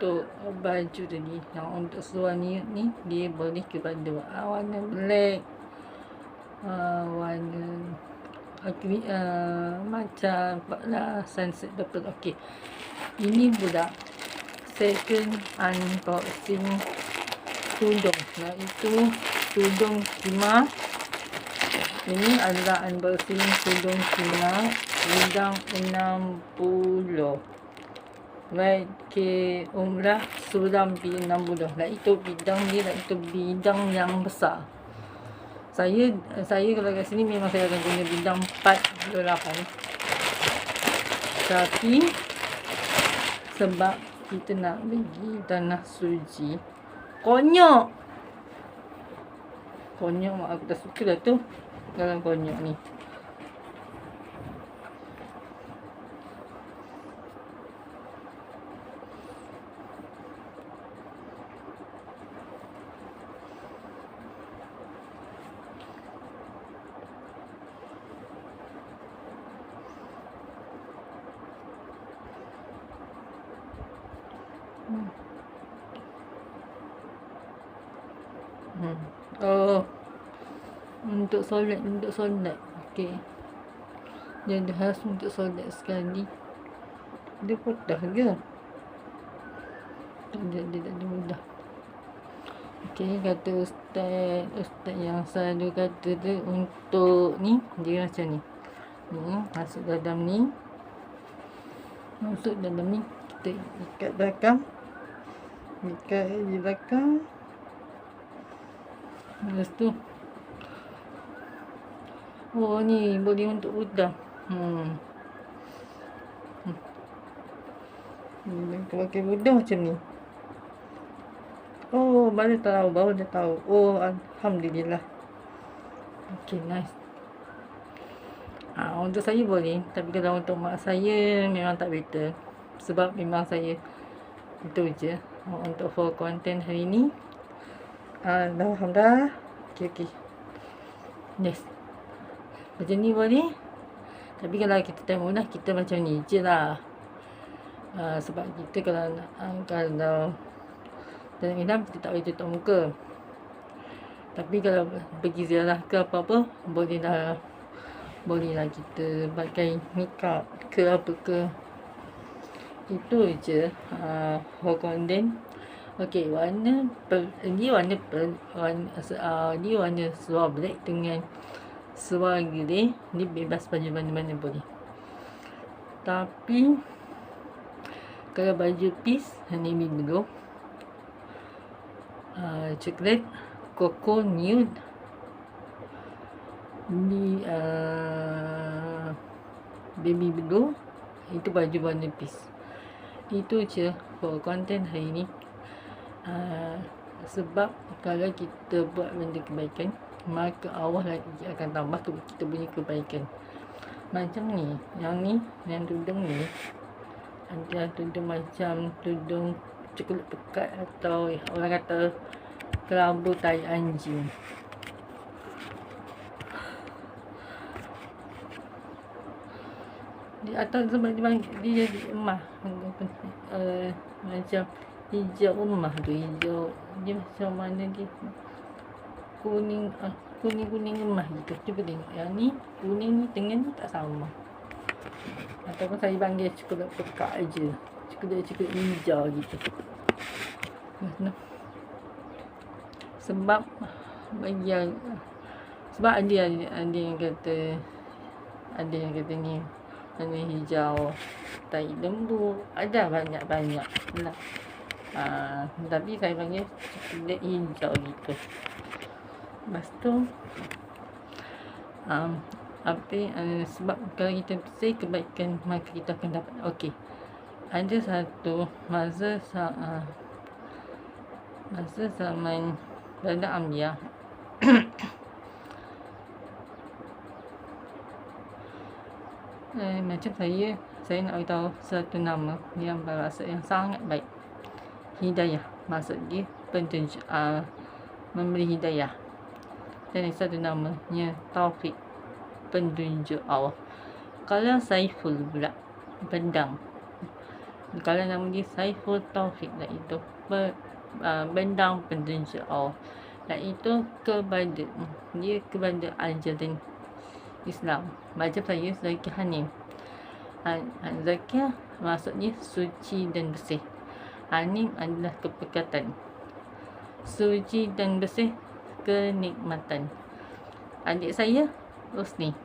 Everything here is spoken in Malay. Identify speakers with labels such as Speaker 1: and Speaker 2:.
Speaker 1: untuk baju tadi. Yang untuk seluar ni dia boleh kepada warna black, warna macam sunset purple. Okey, ini pula second unboxing tudung, iaitu tudung khimar. Ini adalah unboxing tudung khimar bidang 60. YK Umrah Suram B60. Iaitu bidang dia, iaitu bidang yang besar. Saya kalau kat sini memang saya akan guna bidang 48. Tapi sebab kita nak pergi tanah suci, konyok mak aku tak suka lah tu dalam konyok ni. Oh, untuk solat. Okey, dia ada khas untuk solat sekali. Dia mudah ke? Dia tak ada mudah. Okey, kata ustaz yang selalu kata tu, untuk ni dia macam ni. Masuk dalam ni, kita ikat belakang, di belakang. Lepas tu, oh ni boleh untuk udang. Kalau pakai udang macam ni. Oh, baru dah tahu. Oh, alhamdulillah. Okay, nice. Untuk saya boleh, tapi kalau untuk mak saya memang tak better. Sebab memang saya itu je untuk for content hari ni. Alhamdulillah. Okay. Yes. Macam ni boleh. Tapi kalau kita tak mudah, kita macam ni je lah. Sebab kita kalau dalam Islam kita tak boleh tutup muka. Tapi kalau pergi ziarah ke apa-apa, bolehlah kita pakai makeup ke apa ke. Itu je content. Okey, warna seluar black dengan seluar grey. Ni bebas baju mana-mana boleh. Tapi kalau baju piece navy blue, coklat, cocoa nude, ni baby blue, itu baju warna piece. Itu je for content hari ni. Sebab kalau kita buat benda kebaikan, maka Allah lagi akan tambah kita punya kebaikan. Macam ni, yang tudung ni, ada tudung macam tudung coklat pekat, atau orang kata kelabu tai anjing. Di atas sebab dia jadi emas, macam hijau emas tu, hijau dia macam mana dia, kuning emas gitu. Cuba tengok yang ni, kuning ni tengah ni tak sama, ataupun saya panggil coklat pekat je, coklat hijau gitu. Sebab ada yang kata ni warna hijau tai lembu, ada banyak lah. Tapi saya panggil coklat hijau gitu. Lepas tu sebab kalau kita bersih kebaikan, maka kita akan dapat. Okey, ada satu masa zaman Banda Ambiya, macam saya nak beritahu satu nama yang berasa yang sangat baik. Hidayah, maksud dia petunjuk, memberi hidayah. Dan satu namanya Taufik, petunjuk Allah. Kalau Saiful pula, pedang. Kalau nama dia Saiful Taufik, iaitu bendang pentunjuk Allah, iaitu dia kepada ajaran Islam. Macam saya, Zakiah Hanim. Zakiah maksudnya suci dan bersih. Hanim adalah kepekatan. Suci dan bersih, kenikmatan. Adik saya Rosni.